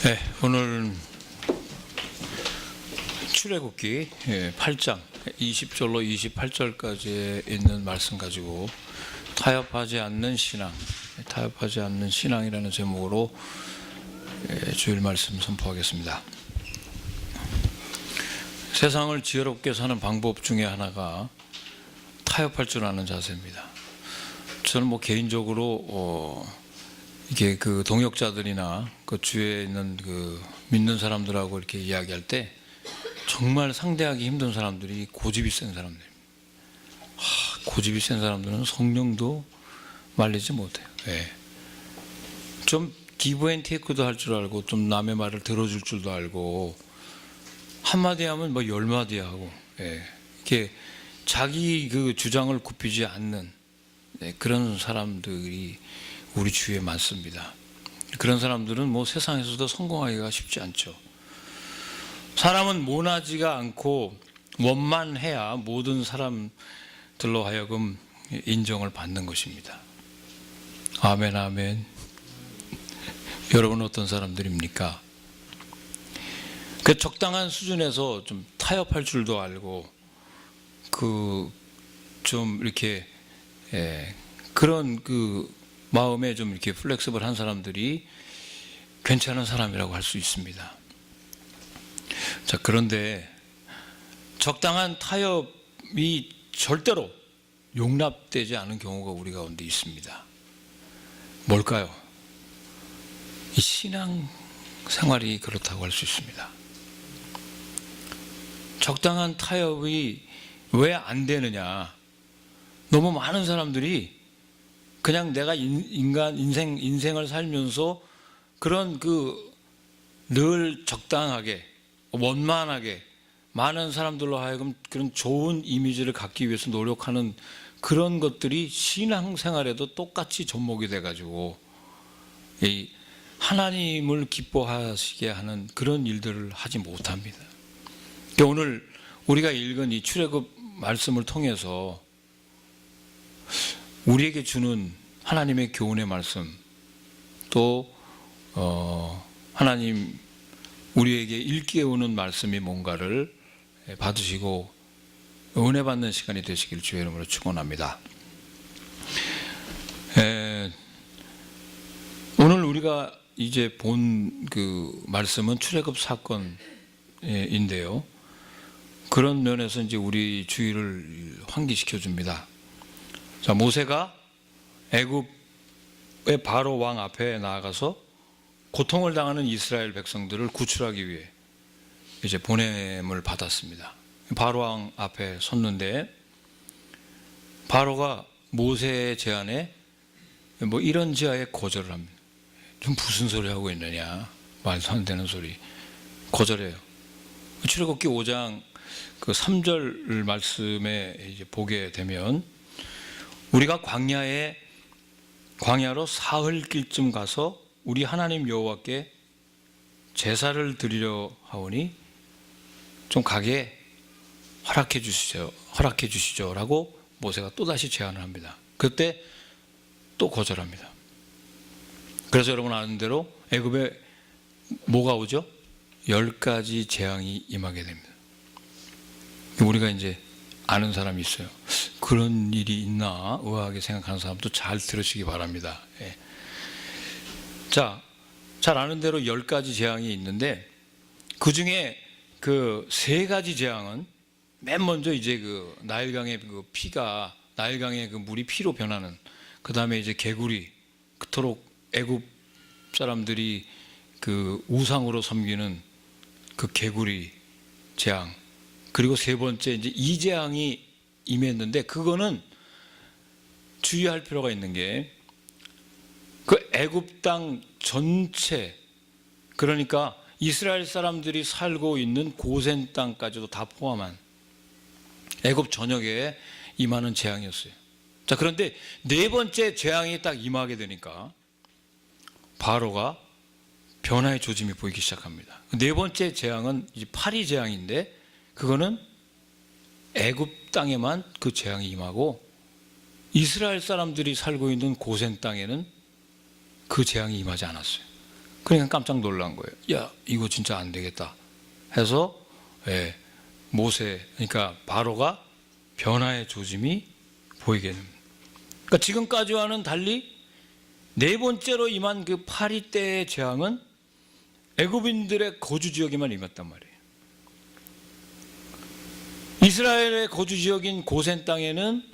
네, 오늘 출애굽기 8장 20절로 28절까지 있는 말씀 가지고 타협하지 않는 신앙이라는 제목으로 주일 말씀 선포하겠습니다. 세상을 지혜롭게 사는 방법 중에 하나가 타협할 줄 아는 자세입니다. 저는 개인적으로 이게 그 동역자들이나 그 주위에 있는 그 믿는 사람들하고 이렇게 이야기할 때 정말 상대하기 힘든 사람들이 고집이 센 사람들입니다. 고집이 센 사람들은 성령도 말리지 못해요. 좀 기브 앤 테이크도 할 줄 알고 좀 남의 말을 들어줄 줄도 알고 한마디 하면 10마디 하고 이렇게 자기 그 주장을 굽히지 않는 그런 사람들이 우리 주위에 많습니다. 그런 사람들은 세상에서도 성공하기가 쉽지 않죠. 사람은 모나지가 않고 원만해야 모든 사람들로 하여금 인정을 받는 것입니다. 아멘, 아멘. 여러분 어떤 사람들입니까? 그 적당한 수준에서 좀 타협할 줄도 알고 좀 이렇게 그런 마음에 좀 이렇게 플렉스블한 사람들이 괜찮은 사람이라고 할 수 있습니다. 자, 그런데 적당한 타협이 절대로 용납되지 않은 경우가 우리 가운데 있습니다. 뭘까요? 이 신앙 생활이 그렇다고 할 수 있습니다. 적당한 타협이 왜 안 되느냐? 너무 많은 사람들이 그냥 내가 인생을 살면서 그런 늘 적당하게 원만하게 많은 사람들로 하여금 그런 좋은 이미지를 갖기 위해서 노력하는 그런 것들이 신앙생활에도 똑같이 접목이 돼가지고 이 하나님을 기뻐하시게 하는 그런 일들을 하지 못합니다. 그러니까 오늘 우리가 읽은 이 출애굽 말씀을 통해서 우리에게 주는 하나님의 교훈의 말씀, 또 하나님 우리에게 일깨우는 말씀이 뭔가를 받으시고 은혜 받는 시간이 되시길 주의 이름으로 축원합니다. 오늘 우리가 이제 본 그 말씀은 출애굽 사건인데요. 그런 면에서 이제 우리 주의를 환기시켜 줍니다. 자, 모세가 애굽의 바로 왕 앞에 나아가서 고통을 당하는 이스라엘 백성들을 구출하기 위해 이제 보냄을 받았습니다. 바로 왕 앞에 섰는데 바로가 모세의 제안에 이런 제안에 거절을 합니다. 좀 무슨 소리 하고 있느냐, 말도 안 되는 소리, 거절해요. 출애굽기 5장 3절 말씀에 이제 보게 되면 우리가 광야로 사흘길쯤 가서 우리 하나님 여호와께 제사를 드리려 하오니 좀 가게 허락해 주시죠 라고 모세가 또다시 제안을 합니다. 그때 또 거절합니다. 그래서 여러분 아는 대로 애굽에 뭐가 오죠? 10가지 재앙이 임하게 됩니다. 우리가 이제 아는 사람이 있어요. 그런 일이 있나 의아하게 생각하는 사람도 잘 들으시기 바랍니다. 자, 잘 아는 대로 10가지 재앙이 있는데 그 중에 3가지 재앙은 맨 먼저 이제 나일강의 나일강의 물이 피로 변하는, 그 다음에 이제 개구리, 그토록 애굽 사람들이 우상으로 섬기는 개구리 재앙, 그리고 3번째 이제 이 재앙이 임했는데 그거는 주의할 필요가 있는 게 애굽 땅 전체, 그러니까 이스라엘 사람들이 살고 있는 고센 땅까지도 다 포함한 애굽 전역에 임하는 재앙이었어요. 자, 그런데 4번째 재앙이 딱 임하게 되니까 바로가 변화의 조짐이 보이기 시작합니다. 4번째 재앙은 이제 파리 재앙인데 그거는 애굽 땅에만 그 재앙이 임하고 이스라엘 사람들이 살고 있는 고센 땅에는 그 재앙이 임하지 않았어요. 그러니까 깜짝 놀란 거예요. 야, 이거 진짜 안 되겠다 해서 모세, 그러니까 바로가 변화의 조짐이 보이게 됩니다. 그러니까 지금까지와는 달리 네 번째로 임한 그 파리 때의 재앙은 애굽인들의 거주 지역에만 임했단 말이에요. 이스라엘의 거주 지역인 고센 땅에는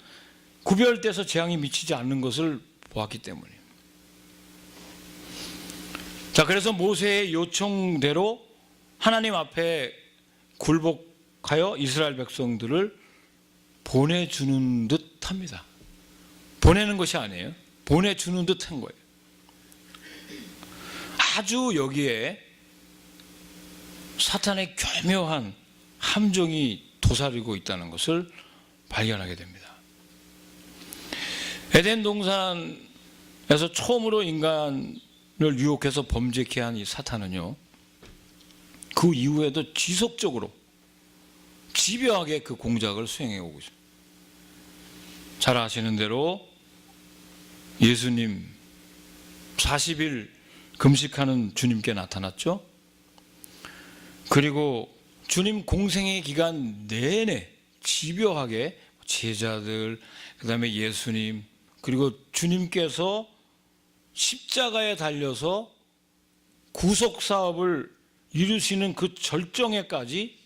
구별돼서 재앙이 미치지 않는 것을 보았기 때문이에요. 자, 그래서 모세의 요청대로 하나님 앞에 굴복하여 이스라엘 백성들을 보내주는 듯 합니다. 보내는 것이 아니에요. 보내주는 듯 한 거예요. 아주 여기에 사탄의 교묘한 함정이 도사리고 있다는 것을 발견하게 됩니다. 에덴 동산에서 처음으로 인간을 유혹해서 범죄케 한 이 사탄은요, 그 이후에도 지속적으로 집요하게 그 공작을 수행해 오고 있습니다. 잘 아시는 대로 예수님 40일 금식하는 주님께 나타났죠. 그리고 주님 공생의 기간 내내 집요하게 제자들, 그 다음에 예수님, 그리고 주님께서 십자가에 달려서 구속사업을 이루시는 그 절정에까지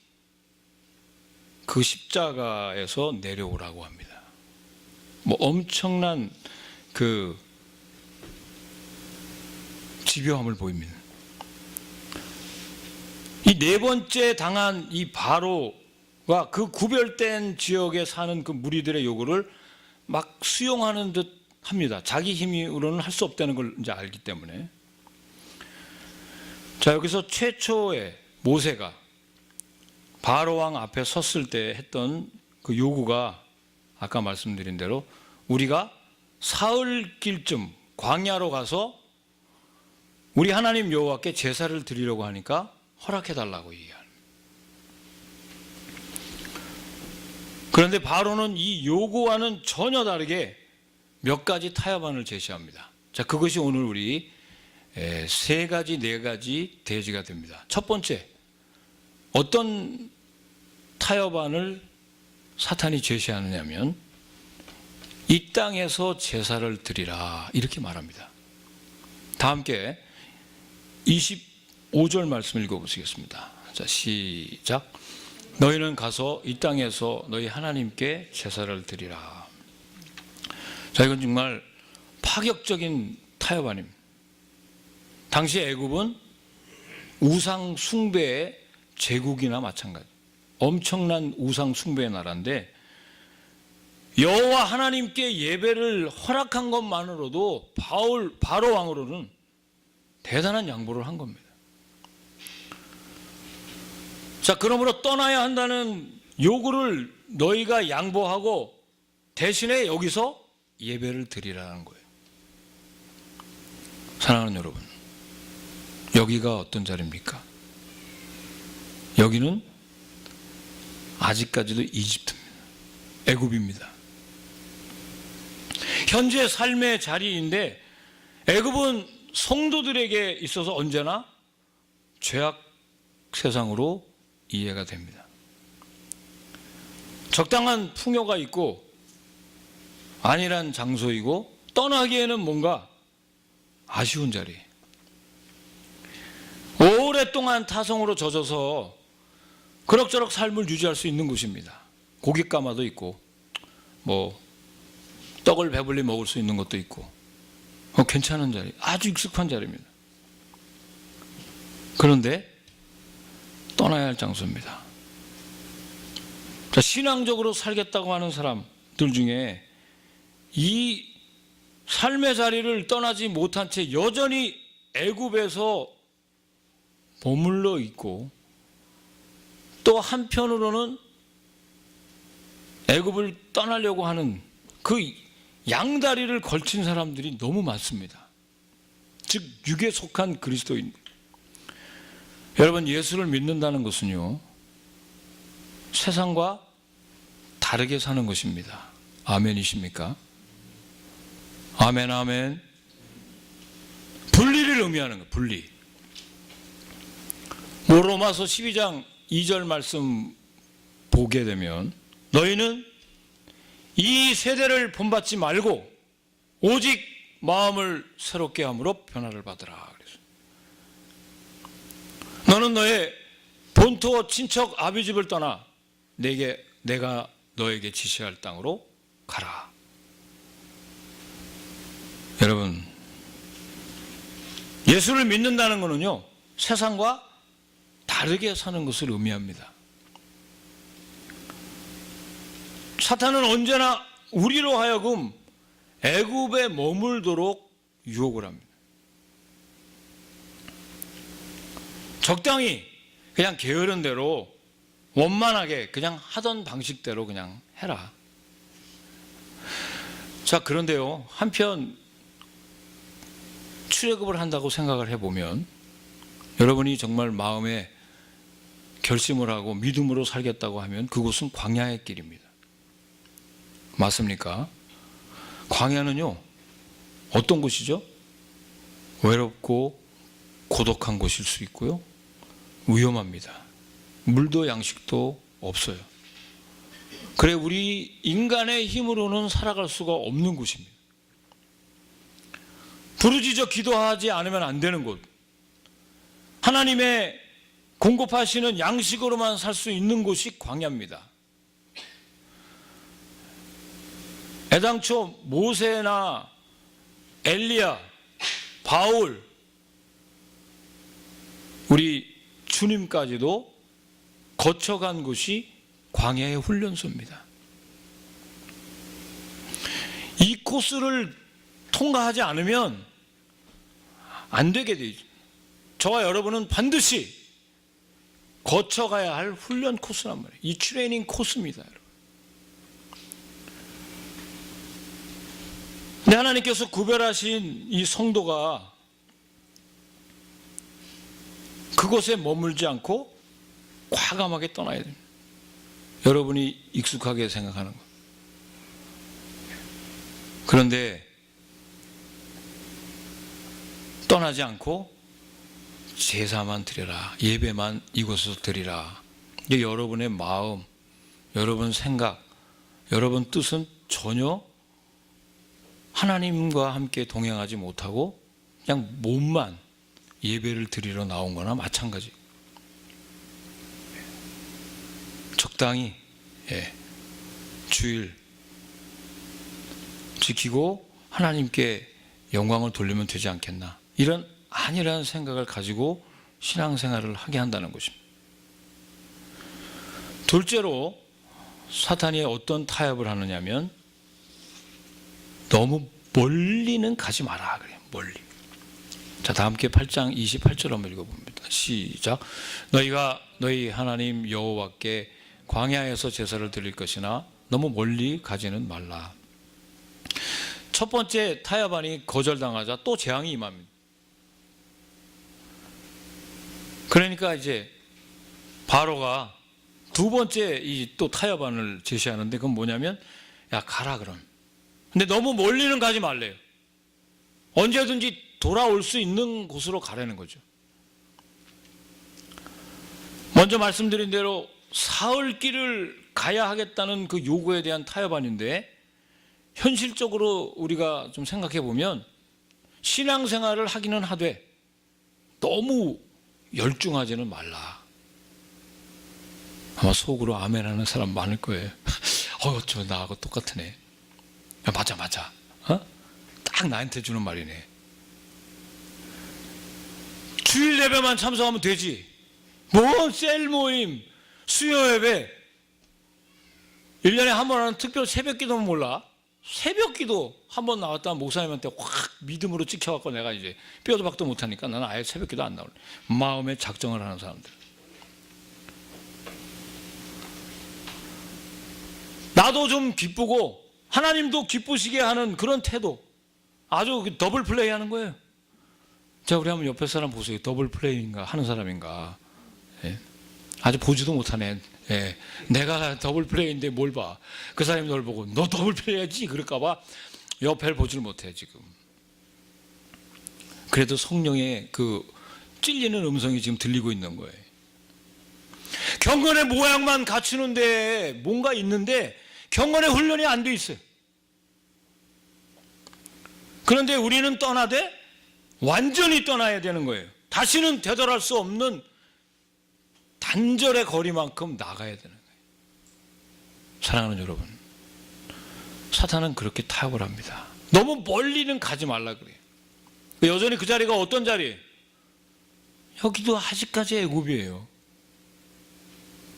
그 십자가에서 내려오라고 합니다. 뭐 엄청난 그 집요함을 보입니다. 이 네 번째 당한 이 바로가 그 구별된 지역에 사는 그 무리들의 요구를 막 수용하는 듯 합니다. 자기 힘으로는 할 수 없다는 걸 이제 알기 때문에. 자, 여기서 최초의 모세가 바로 왕 앞에 섰을 때 했던 그 요구가 아까 말씀드린 대로 우리가 사흘길쯤 광야로 가서 우리 하나님 여호와께 제사를 드리려고 하니까 허락해달라고 얘기합니다. 그런데 바로는 이 요구와는 전혀 다르게 몇 가지 타협안을 제시합니다. 자, 그것이 오늘 우리 세 가지, 네 가지 대지가 됩니다. 첫 번째, 어떤 타협안을 사탄이 제시하느냐면 이 땅에서 제사를 드리라 이렇게 말합니다. 다 함께 25절 말씀 읽어보시겠습니다. 자, 시작. 너희는 가서 이 땅에서 너희 하나님께 제사를 드리라. 자, 이건 정말 파격적인 타협안입니다. 당시 애굽은 우상 숭배의 제국이나 마찬가지. 엄청난 우상 숭배의 나라인데 여호와 하나님께 예배를 허락한 것만으로도 바로 왕으로는 대단한 양보를 한 겁니다. 자, 그러므로 떠나야 한다는 요구를 너희가 양보하고 대신에 여기서 예배를 드리라는 거예요. 사랑하는 여러분, 여기가 어떤 자리입니까? 여기는 아직까지도 이집트입니다. 애굽입니다. 현재 삶의 자리인데 애굽은 성도들에게 있어서 언제나 죄악 세상으로 이해가 됩니다. 적당한 풍요가 있고 안일한 장소이고 떠나기에는 뭔가 아쉬운 자리. 오랫동안 타성으로 젖어서 그럭저럭 삶을 유지할 수 있는 곳입니다. 고깃가마도 있고 뭐 떡을 배불리 먹을 수 있는 것도 있고 괜찮은 자리, 아주 익숙한 자리입니다. 그런데 떠나야 할 장소입니다. 자, 신앙적으로 살겠다고 하는 사람들 중에 이 삶의 자리를 떠나지 못한 채 여전히 애굽에서 머물러 있고 또 한편으로는 애굽을 떠나려고 하는 그 양다리를 걸친 사람들이 너무 많습니다. 즉 육에 속한 그리스도인. 여러분, 예수를 믿는다는 것은요, 세상과 다르게 사는 것입니다. 아멘이십니까? 아멘, 아멘. 분리를 의미하는 거예요. 분리. 로마서 12장 2절 말씀 보게 되면 너희는 이 세대를 본받지 말고 오직 마음을 새롭게 함으로 변화를 받으라. 그래서 너는 너의 본토 친척 아비 집을 떠나 내가 너에게 지시할 땅으로 가라. 여러분, 예수를 믿는다는 것은요, 세상과 다르게 사는 것을 의미합니다. 사탄은 언제나 우리로 하여금 애굽에 머물도록 유혹을 합니다. 적당히 그냥 게으른 대로 원만하게 그냥 하던 방식대로 그냥 해라. 자, 그런데요, 한편 출애굽을 한다고 생각을 해보면 여러분이 정말 마음에 결심을 하고 믿음으로 살겠다고 하면 그곳은 광야의 길입니다. 맞습니까? 광야는요, 어떤 곳이죠? 외롭고 고독한 곳일 수 있고요, 위험합니다. 물도 양식도 없어요. 그래, 우리 인간의 힘으로는 살아갈 수가 없는 곳입니다. 부르짖어 기도하지 않으면 안 되는 곳, 하나님의 공급하시는 양식으로만 살 수 있는 곳이 광야입니다. 애당초 모세나 엘리야, 바울, 우리 주님까지도 거쳐간 곳이 광야의 훈련소입니다. 이 코스를 통과하지 않으면 안 되게 되죠. 저와 여러분은 반드시 거쳐가야 할 훈련 코스란 말이에요. 이 트레이닝 코스입니다, 여러분. 근데 하나님께서 구별하신 이 성도가 그곳에 머물지 않고 과감하게 떠나야 됩니다. 여러분이 익숙하게 생각하는 것. 그런데 떠나지 않고 제사만 드려라, 예배만 이곳에서 드리라. 이게 여러분의 마음, 여러분 생각, 여러분 뜻은 전혀 하나님과 함께 동행하지 못하고 그냥 몸만 예배를 드리러 나온 거나 마찬가지. 적당히 주일 지키고 하나님께 영광을 돌리면 되지 않겠나, 이런 아니라는 생각을 가지고 신앙생활을 하게 한다는 것입니다. 둘째로 사탄이 어떤 타협을 하느냐면 너무 멀리는 가지 마라 그래요. 멀리. 자, 다 함께 8장 28절 한번 읽어봅니다. 시작. 너희가 너희 하나님 여호와께 광야에서 제사를 드릴 것이나 너무 멀리 가지는 말라. 첫 번째 타협안이 거절당하자 또 재앙이 임합니다. 그러니까 이제 바로가 두 번째 이 또 타협안을 제시하는데 그건 뭐냐면, 야, 가라 그럼. 근데 너무 멀리는 가지 말래요. 언제든지 돌아올 수 있는 곳으로 가라는 거죠. 먼저 말씀드린 대로 사흘 길을 가야 하겠다는 그 요구에 대한 타협안인데, 현실적으로 우리가 좀 생각해 보면 신앙생활을 하기는 하되 너무 열중하지는 말라. 아마 속으로 아멘 하는 사람 많을 거예요. 저 나하고 똑같으네. 야, 맞아. 딱 나한테 주는 말이네. 주일 예배만 참석하면 되지. 뭐 셀 모임, 수요 예배, 1년에 한 번 하는 특별 새벽 기도는 몰라. 새벽 기도 한 번 나왔다 목사님한테 확 믿음으로 찍혀갖고 내가 이제 뼈도 박도 못하니까 나는 아예 새벽 기도 안 나올래. 마음에 작정을 하는 사람들. 나도 좀 기쁘고 하나님도 기쁘시게 하는 그런 태도, 아주 더블 플레이 하는 거예요. 자, 우리 한번 옆에 사람 보세요. 더블 플레이인가 하는 사람인가. 아주 보지도 못하네. 내가 더블 플레이인데 뭘 봐. 그 사람이 널 보고 너 더블 플레이하지 그럴까봐 옆에를 보지를 못해 지금. 그래도 성령의 그 찔리는 음성이 지금 들리고 있는 거예요. 경건의 모양만 갖추는데 뭔가 있는데 경건의 훈련이 안 돼 있어요. 그런데 우리는 떠나되 완전히 떠나야 되는 거예요. 다시는 되돌아갈 수 없는 단절의 거리만큼 나가야 되는 거예요. 사랑하는 여러분, 사탄은 그렇게 타협을 합니다. 너무 멀리는 가지 말라 그래요. 여전히 그 자리가 어떤 자리예요? 여기도 아직까지 애굽이에요.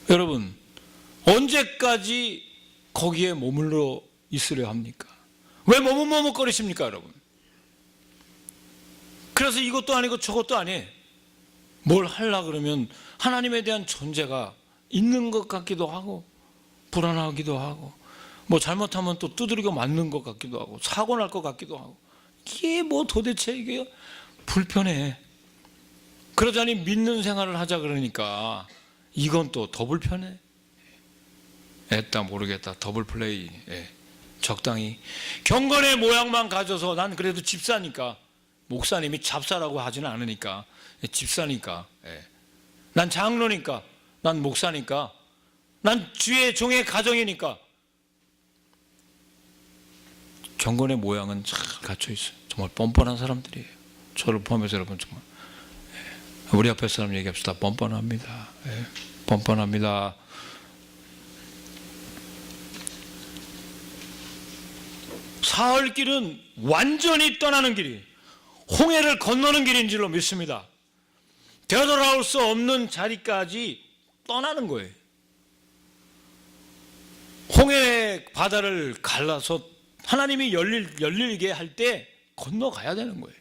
여러분, 언제까지 거기에 머물러 있으려 합니까? 왜 머뭇머뭇거리십니까, 여러분? 그래서 이것도 아니고 저것도 아니에요. 뭘 하려고 그러면 하나님에 대한 존재가 있는 것 같기도 하고 불안하기도 하고 뭐 잘못하면 또 두드리고 맞는 것 같기도 하고 사고 날 것 같기도 하고 이게 뭐 도대체 이게 불편해. 그러자니 믿는 생활을 하자 그러니까 이건 또 더 불편해. 애따 모르겠다. 더블 플레이. 적당히 경건의 모양만 가져서 난 그래도 집사니까, 목사님이 잡사라고 하지는 않으니까 집사니까, 난 장로니까, 난 목사니까, 난 주의 종의 가정이니까. 경건의 모양은 잘 갖춰 있어요. 정말 뻔뻔한 사람들이에요. 저를 포함해서 여러분 정말 우리 앞에 사람 얘기합시다. 뻔뻔합니다. 뻔뻔합니다. 사흘길은 완전히 떠나는 길이에요. 홍해를 건너는 길인 줄로 믿습니다. 되돌아올 수 없는 자리까지 떠나는 거예요. 홍해 바다를 갈라서 하나님이 열리게 할 때 건너가야 되는 거예요.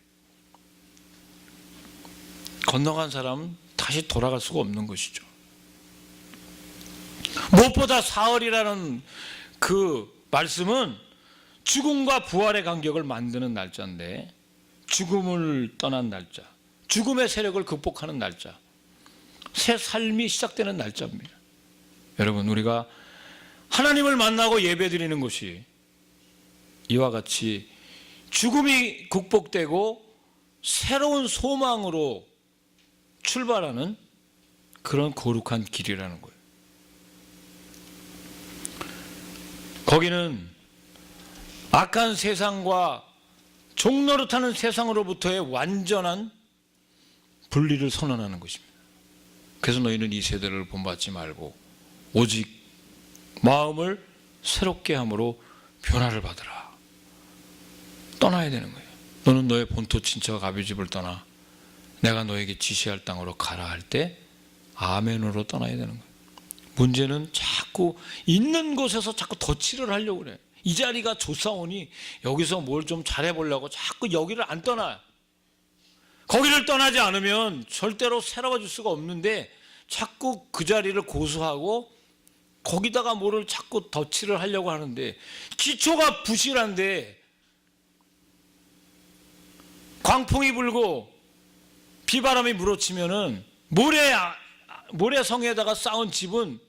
건너간 사람은 다시 돌아갈 수가 없는 것이죠. 무엇보다 사흘이라는 그 말씀은 죽음과 부활의 간격을 만드는 날짜인데, 죽음을 떠난 날짜, 죽음의 세력을 극복하는 날짜, 새 삶이 시작되는 날짜입니다. 여러분, 우리가 하나님을 만나고 예배드리는 것이 이와 같이 죽음이 극복되고 새로운 소망으로 출발하는 그런 거룩한 길이라는 거예요. 거기는 악한 세상과 종노릇하는 세상으로부터의 완전한 분리를 선언하는 것입니다. 그래서 너희는 이 세대를 본받지 말고 오직 마음을 새롭게 함으로 변화를 받으라. 떠나야 되는 거예요. 너는 너의 본토 친척 아비집을 떠나 내가 너에게 지시할 땅으로 가라 할 때 아멘으로 떠나야 되는 거예요. 문제는 자꾸 있는 곳에서 자꾸 덧칠을 하려고 그래요. 이 자리가 좋사오니 여기서 뭘 좀 잘해보려고 자꾸 여기를 안 떠나요. 거기를 떠나지 않으면 절대로 새로워질 수가 없는데 자꾸 그 자리를 고수하고 거기다가 뭐를 자꾸 덧칠을 하려고 하는데, 기초가 부실한데 광풍이 불고 비바람이 물어치면은 모래성에다가 쌓은 집은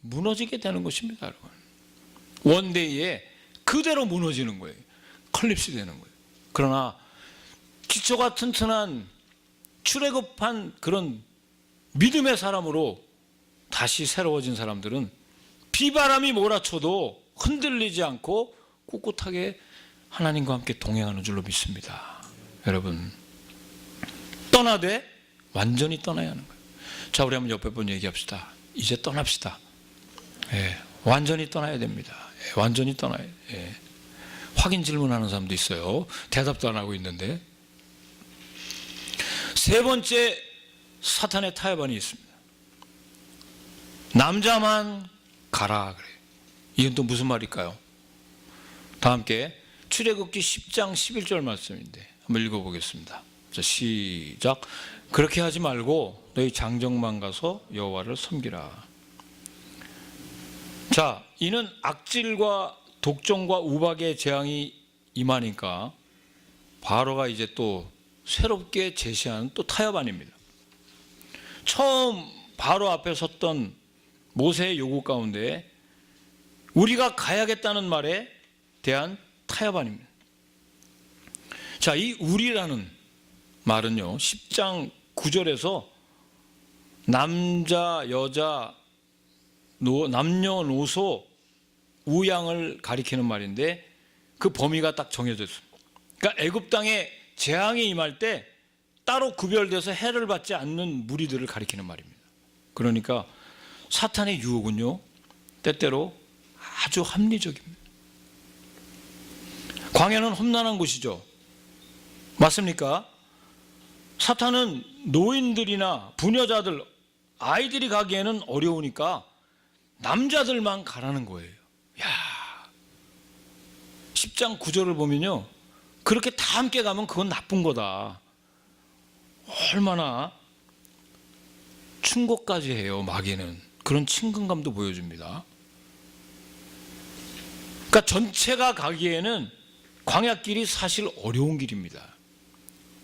무너지게 되는 것입니다, 여러분. 원데이에 그대로 무너지는 거예요. 컬립스 되는 거예요. 그러나 기초가 튼튼한 출애굽한 그런 믿음의 사람으로 다시 새로워진 사람들은 비바람이 몰아쳐도 흔들리지 않고 꿋꿋하게 하나님과 함께 동행하는 줄로 믿습니다. 여러분, 떠나되 완전히 떠나야 하는 거예요. 자, 우리 한번 옆에 분 얘기합시다. 이제 떠납시다. 완전히 떠나야 됩니다. 완전히 떠나야 돼요. 확인 질문하는 사람도 있어요. 대답도 안 하고 있는데. 세 번째 사탄의 타협안이 있습니다. 남자만 가라 그래요. 이건 또 무슨 말일까요? 다 함께 출애굽기 10장 11절 말씀인데 한번 읽어보겠습니다. 자, 시작. 그렇게 하지 말고 너희 장정만 가서 여호와를 섬기라. 자, 이는 악질과 독종과 우박의 재앙이 임하니까 바로가 이제 또 새롭게 제시하는 또 타협안입니다. 처음 바로 앞에 섰던 모세의 요구 가운데 우리가 가야겠다는 말에 대한 타협안입니다. 자, 이 우리라는 말은요, 10장 9절에서 남자, 여자, 남녀노소 우양을 가리키는 말인데 그 범위가 딱 정해졌습니다. 그러니까 애굽 땅에 재앙이 임할 때 따로 구별돼서 해를 받지 않는 무리들을 가리키는 말입니다. 그러니까 사탄의 유혹은요, 때때로 아주 합리적입니다. 광야는 험난한 곳이죠. 맞습니까? 사탄은 노인들이나 부녀자들, 아이들이 가기에는 어려우니까 남자들만 가라는 거예요. 야, 10장 9절을 보면요, 그렇게 다 함께 가면 그건 나쁜 거다. 얼마나 충고까지 해요. 마귀는 그런 친근감도 보여줍니다. 그러니까 전체가 가기에는 광야길이 사실 어려운 길입니다.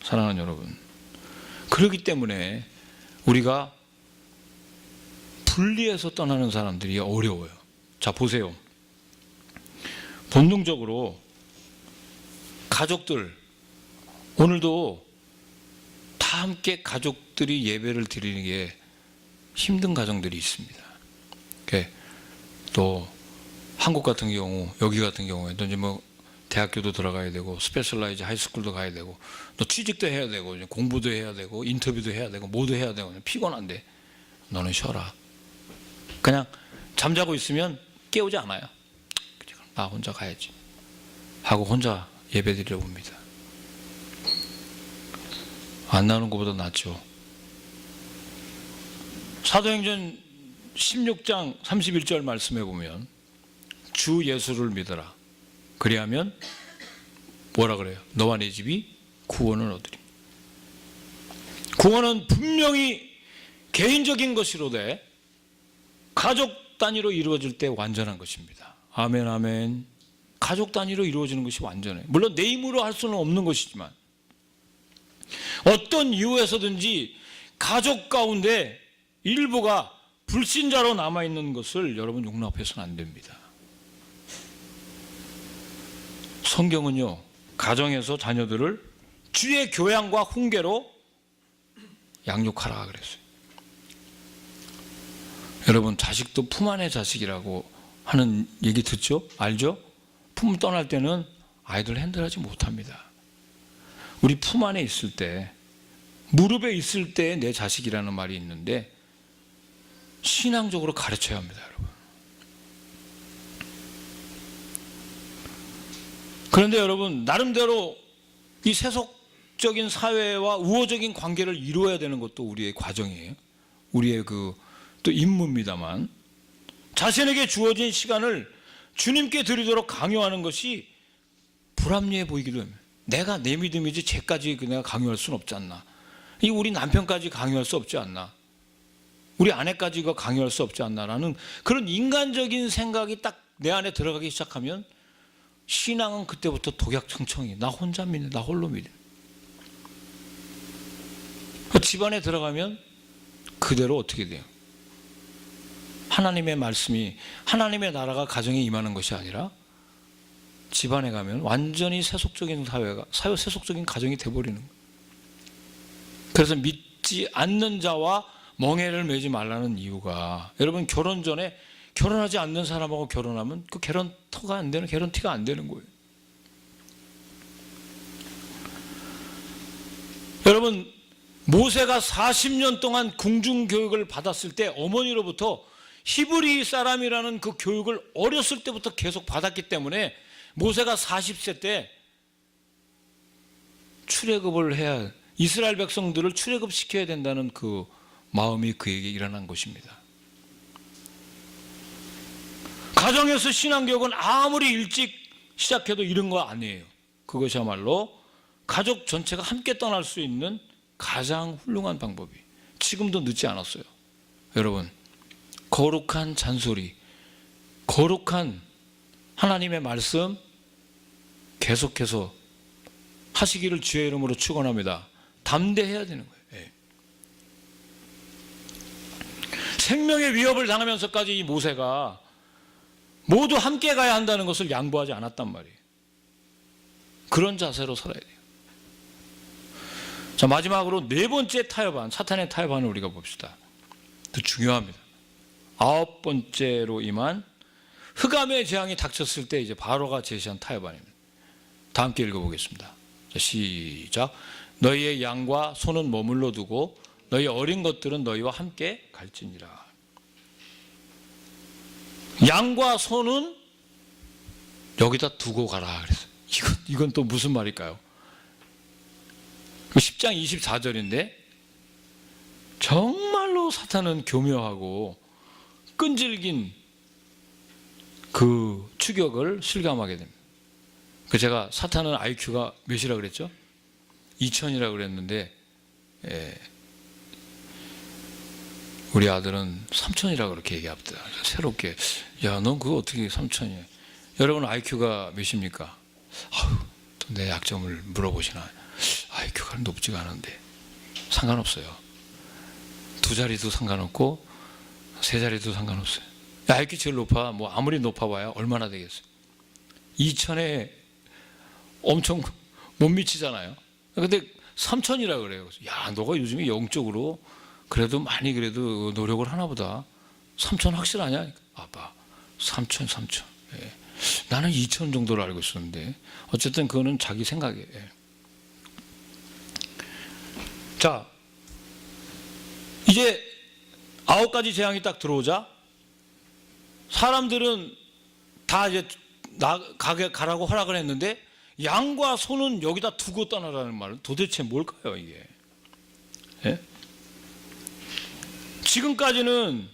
사랑하는 여러분, 그렇기 때문에 우리가 분리해서 떠나는 사람들이 어려워요. 자, 보세요. 본능적으로 가족들, 오늘도 다 함께 가족들이 예배를 드리는 게 힘든 가정들이 있습니다. 또 한국 같은 경우, 여기 같은 경우에도 이제 뭐 대학교도 들어가야 되고 스페셜라이즈 하이스쿨도 가야 되고 또 취직도 해야 되고 공부도 해야 되고 인터뷰도 해야 되고 뭐도 해야 되고 피곤한데 너는 쉬어라. 그냥 잠자고 있으면 깨우지 않아요. 나 혼자 가야지 하고 혼자 예배드리러 옵니다. 안 나오는 것보다 낫죠. 사도행전 16장 31절 말씀해 보면 주 예수를 믿어라. 그리하면 뭐라 그래요? 너와 네 집이 구원을 얻으리. 구원은 분명히 개인적인 것이로되 가족 단위로 이루어질 때 완전한 것입니다. 아멘, 아멘. 가족 단위로 이루어지는 것이 완전해. 물론 내 힘으로 할 수는 없는 것이지만 어떤 이유에서든지 가족 가운데 일부가 불신자로 남아있는 것을 여러분 용납해서는 안 됩니다. 성경은요, 가정에서 자녀들을 주의 교양과 훈계로 양육하라 그랬어요. 여러분, 자식도 품 안의 자식이라고 하는 얘기 듣죠? 알죠? 품 떠날 때는 아이들 핸들하지 못합니다. 우리 품 안에 있을 때, 무릎에 있을 때 내 자식이라는 말이 있는데 신앙적으로 가르쳐야 합니다, 여러분. 그런데 여러분, 나름대로 이 세속적인 사회와 우호적인 관계를 이루어야 되는 것도 우리의 과정이에요. 우리의 또 임무입니다만, 자신에게 주어진 시간을 주님께 드리도록 강요하는 것이 불합리해 보이기도 합니다. 내가 내 믿음이지 쟤까지 내가 강요할 수는 없지 않나. 이 우리 남편까지 강요할 수 없지 않나. 우리 아내까지 강요할 수 없지 않나라는 그런 인간적인 생각이 딱 내 안에 들어가기 시작하면 신앙은 그때부터 독약청청이. 나 혼자 믿네, 나 홀로 믿네. 집안에 들어가면 그대로 어떻게 돼요? 하나님의 말씀이, 하나님의 나라가 가정에 임하는 것이 아니라 집안에 가면 완전히 세속적인 세속적인 가정이 돼버리는 거예요. 그래서 믿지 않는 자와 멍해를 매지 말라는 이유가, 여러분, 결혼 전에 결혼하지 않는 사람하고 결혼하면 그 개런티가 안 되는 거예요. 여러분, 모세가 40년 동안 궁중교육을 받았을 때 어머니로부터 히브리 사람이라는 그 교육을 어렸을 때부터 계속 받았기 때문에 모세가 40세 때 출애굽을 해야, 이스라엘 백성들을 출애굽시켜야 된다는 그 마음이 그에게 일어난 것입니다. 가정에서 신앙교육은 아무리 일찍 시작해도 이런 거 아니에요. 그것이야말로 가족 전체가 함께 떠날 수 있는 가장 훌륭한 방법이, 지금도 늦지 않았어요. 여러분, 거룩한 잔소리, 거룩한 하나님의 말씀 계속해서 하시기를 주의 이름으로 축원합니다. 담대해야 되는 거예요. 생명의 위협을 당하면서까지 이 모세가 모두 함께 가야 한다는 것을 양보하지 않았단 말이에요. 그런 자세로 살아야 돼요. 자, 마지막으로 네 번째 타협안, 사탄의 타협안을 우리가 봅시다. 더 중요합니다. 9번째로 임한 흑암의 재앙이 닥쳤을 때 이제 바로가 제시한 타협안입니다. 다 함께 읽어보겠습니다. 자, 시작. 너희의 양과 소는 머물러 두고 너희 어린 것들은 너희와 함께 갈지니라. 양과 소는 여기다 두고 가라 그랬어요. 이건 또 무슨 말일까요? 10장 24절인데 정말로 사탄은 교묘하고 끈질긴 그 추격을 실감하게 됩니다. 제가 사탄은 IQ가 몇이라 그랬죠? 2000이라 그랬는데 우리 아들은 3000이라 그렇게 얘기합니다. 새롭게 야, 넌 그거 어떻게 3000이야? 여러분 IQ가 몇입니까? 또 내 약점을 물어보시나? IQ가 높지가 않은데 상관없어요. 2자리도 상관없고 3자리도 상관없어요. IQ 제일 높아 뭐 아무리 높아봐야 얼마나 되겠어요? 2000에 엄청 못 미치잖아요. 근데 3000이라 그래요. 야, 너가 요즘에 영적으로 그래도 많이 그래도 노력을 하나 보다. 3000 확실하냐? 아빠 3000. 예. 나는 2000 정도로 알고 있었는데 어쨌든 그거는 자기 생각이에요. 예. 자, 이제 9가지 재앙이 딱 들어오자 사람들은 다 이제 가라고 허락을 했는데 양과 소는 여기다 두고 떠나라는 말은 도대체 뭘까요, 이게? 예? 지금까지는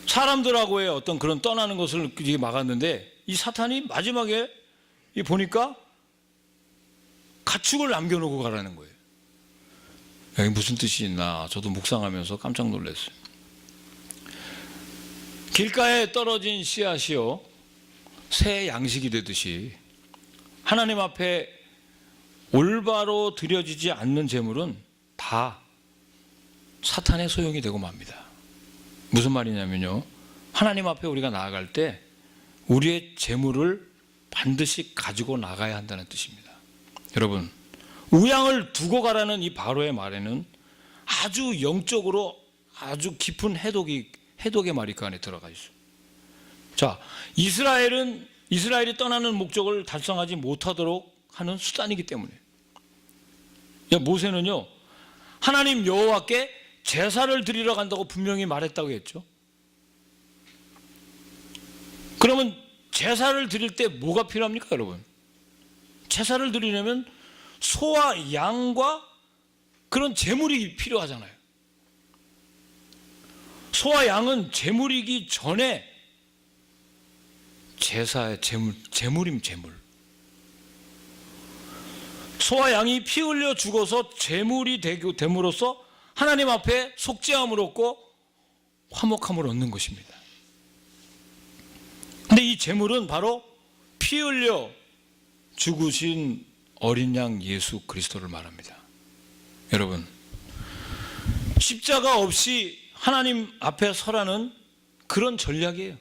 사람들하고의 어떤 그런 떠나는 것을 막았는데 이 사탄이 마지막에 보니까 가축을 남겨놓고 가라는 거예요. 여기 무슨 뜻이 있나 저도 묵상하면서 깜짝 놀랐어요. 길가에 떨어진 씨앗이요 새 양식이 되듯이 하나님 앞에 올바로 드려지지 않는 재물은 다 사탄의 소용이 되고 맙니다. 무슨 말이냐면요, 하나님 앞에 우리가 나아갈 때 우리의 재물을 반드시 가지고 나가야 한다는 뜻입니다. 여러분, 우양을 두고 가라는 이 바로의 말에는 아주 영적으로 아주 깊은 해독의 말이 그 안에 들어가 있어요. 자, 이스라엘이 떠나는 목적을 달성하지 못하도록 하는 수단이기 때문에 모세는요 하나님 여호와께 제사를 드리러 간다고 분명히 말했다고 했죠. 그러면 제사를 드릴 때 뭐가 필요합니까, 여러분? 제사를 드리려면 소와 양과 그런 제물이 필요하잖아요. 소와 양은 제물이기 전에 제사의 제물임 제물. 소와 양이 피 흘려 죽어서 제물이 됨으로써 하나님 앞에 속죄함을 얻고 화목함을 얻는 것입니다. 근데 이 제물은 바로 피 흘려 죽으신 어린 양 예수 그리스도를 말합니다. 여러분, 십자가 없이 하나님 앞에 서라는 그런 전략이에요.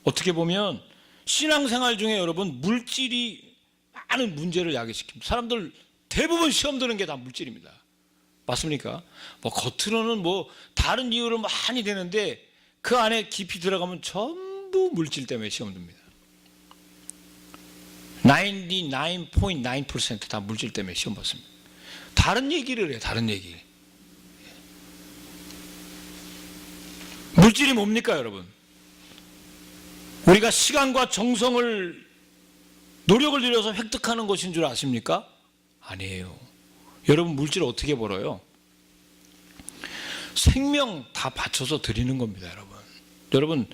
어떻게 보면 신앙생활 중에 여러분 물질이 많은 문제를 야기시킵니다. 사람들 대부분 시험 드는 게 다 물질입니다. 맞습니까? 뭐 겉으로는 뭐 다른 이유로 많이 되는데 그 안에 깊이 들어가면 전부 물질 때문에 시험 듭니다. 99.9% 다 물질 때문에 시험 받습니다. 다른 얘기를 해요. 다른 얘기. 물질이 뭡니까, 여러분? 우리가 시간과 정성을 노력을 들여서 획득하는 것인 줄 아십니까? 아니에요. 여러분, 물질 어떻게 벌어요? 생명 다 바쳐서 드리는 겁니다, 여러분. 여러분,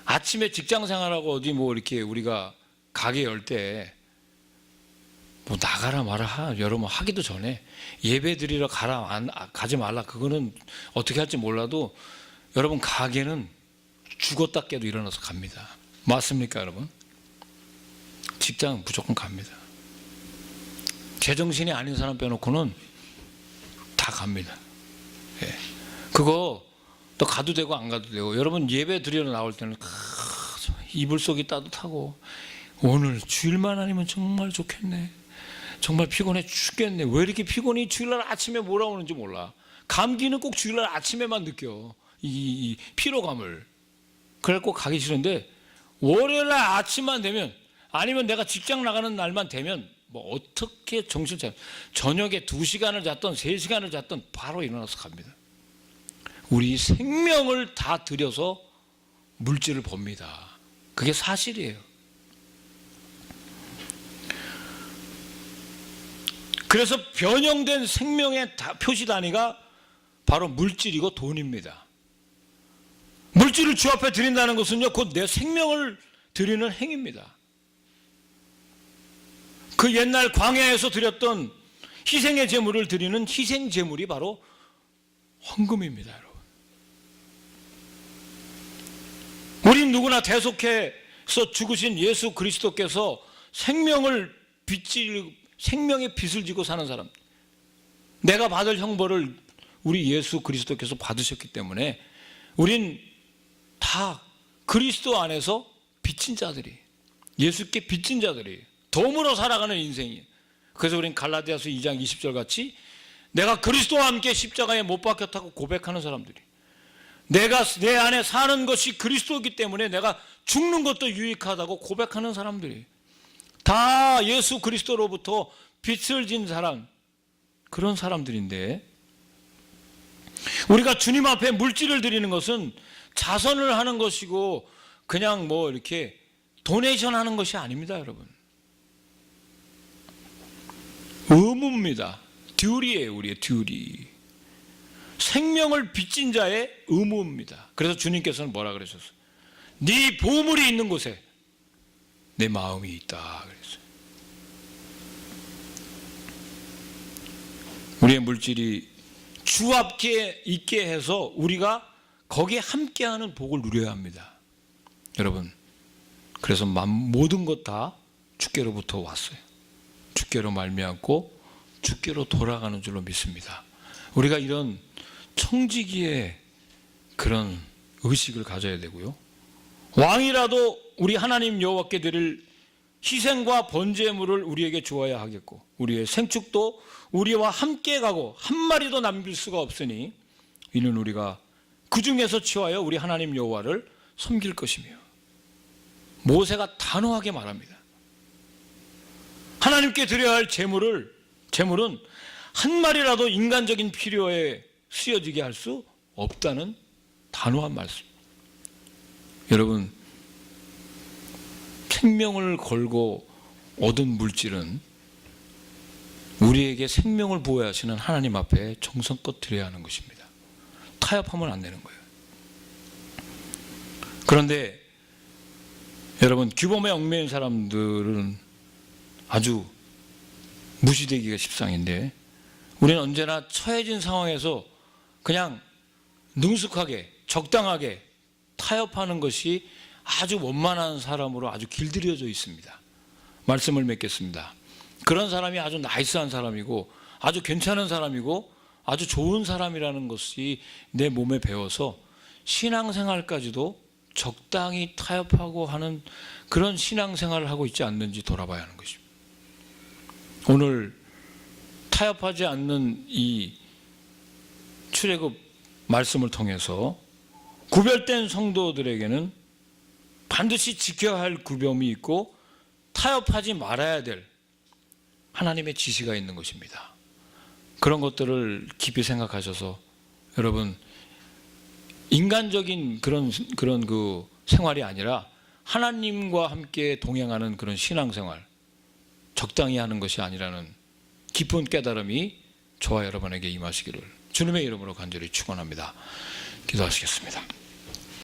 아침에 직장 생활하고 어디 뭐 이렇게 우리가 가게 열 때 뭐 나가라 마라 여러분 하기도 전에 예배 드리러 가지 말라 그거는 어떻게 할지 몰라도 여러분 가게는 죽었다 깨도 일어나서 갑니다. 맞습니까, 여러분? 직장은 무조건 갑니다. 제정신이 아닌 사람 빼놓고는 다 갑니다. 예. 그거 또 가도 되고 안 가도 되고 여러분 예배 드리러 나올 때는 이불 속이 따뜻하고 오늘 주일만 아니면 정말 좋겠네. 정말 피곤해 죽겠네. 왜 이렇게 피곤이 주일날 아침에 몰아오는지 몰라. 감기는 꼭 주일날 아침에만 느껴. 이 피로감을. 그래갖고 가기 싫은데 월요일 날 아침만 되면, 아니면 내가 직장 나가는 날만 되면 뭐 어떻게 정신 차려, 저녁에 2시간을 잤던 3시간을 잤던 바로 일어나서 갑니다. 우리 생명을 다 들여서 물질을 봅니다. 그게 사실이에요. 그래서 변형된 생명의 표시 단위가 바로 물질이고 돈입니다. 물질을 주 앞에 드린다는 것은요, 곧 내 생명을 드리는 행위입니다. 그 옛날 광야에서 드렸던 희생의 제물을 드리는 희생 제물이 바로 헌금입니다, 여러분. 우린 누구나 대속해서 죽으신 예수 그리스도께서 생명의 빚을 지고 사는 사람, 내가 받을 형벌을 우리 예수 그리스도께서 받으셨기 때문에 우린 다 그리스도 안에서 빚진 자들이, 예수께 빚진 자들이 덤으로 살아가는 인생이에요. 그래서 우린 갈라디아서 2장 20절 같이 내가 그리스도와 함께 십자가에 못 박혔다고 고백하는 사람들이, 내가 내 안에 사는 것이 그리스도이기 때문에 내가 죽는 것도 유익하다고 고백하는 사람들이 다 예수 그리스도로부터 빚을 진 사람, 그런 사람들인데, 우리가 주님 앞에 물질을 드리는 것은 자선을 하는 것이고 그냥 뭐 이렇게 도네이션 하는 것이 아닙니다, 여러분. 의무입니다. 듀리예요, 우리의 듀리. 생명을 빚진 자의 의무입니다. 그래서 주님께서는 뭐라 그러셨어요? 네 보물이 있는 곳에 내 마음이 있다 그랬어요. 우리의 물질이 주 앞에 있게 해서 우리가 거기에 함께하는 복을 누려야 합니다, 여러분. 그래서 모든 것 다 주께로부터 왔어요. 주께로 말미암고 주께로 돌아가는 줄로 믿습니다. 우리가 이런 청지기의 그런 의식을 가져야 되고요. 왕이라도 우리 하나님 여호와께 드릴 희생과 번제물을 우리에게 주어야 하겠고, 우리의 생축도 우리와 함께 가고 한 마리도 남길 수가 없으니 이는 우리가 그 중에서 취하여 우리 하나님 여호와를 섬길 것이며, 모세가 단호하게 말합니다. 하나님께 드려야 할 제물은 한 마리라도 인간적인 필요에 쓰여지게 할 수 없다는 단호한 말씀. 여러분, 생명을 걸고 얻은 물질은 우리에게 생명을 보호하시는 하나님 앞에 정성껏 드려야 하는 것입니다. 타협하면 안 되는 거예요. 그런데 여러분, 규범에 얽매인 사람들은 아주 무시되기가 십상인데, 우리는 언제나 처해진 상황에서 그냥 능숙하게 적당하게 타협하는 것이 아주 원만한 사람으로 아주 길들여져 있습니다. 말씀을 맺겠습니다. 그런 사람이 아주 나이스한 사람이고 아주 괜찮은 사람이고 아주 좋은 사람이라는 것이 내 몸에 배워서 신앙생활까지도 적당히 타협하고 하는 그런 신앙생활을 하고 있지 않는지 돌아봐야 하는 것입니다. 오늘 타협하지 않는 이 출애굽 말씀을 통해서 구별된 성도들에게는 반드시 지켜야 할 규범이 있고 타협하지 말아야 될 하나님의 지시가 있는 것입니다. 그런 것들을 깊이 생각하셔서 여러분, 인간적인 그런 그 생활이 아니라 하나님과 함께 동행하는 그런 신앙생활, 적당히 하는 것이 아니라는 깊은 깨달음이 저와 여러분에게 임하시기를 주님의 이름으로 간절히 축원합니다. 기도하시겠습니다.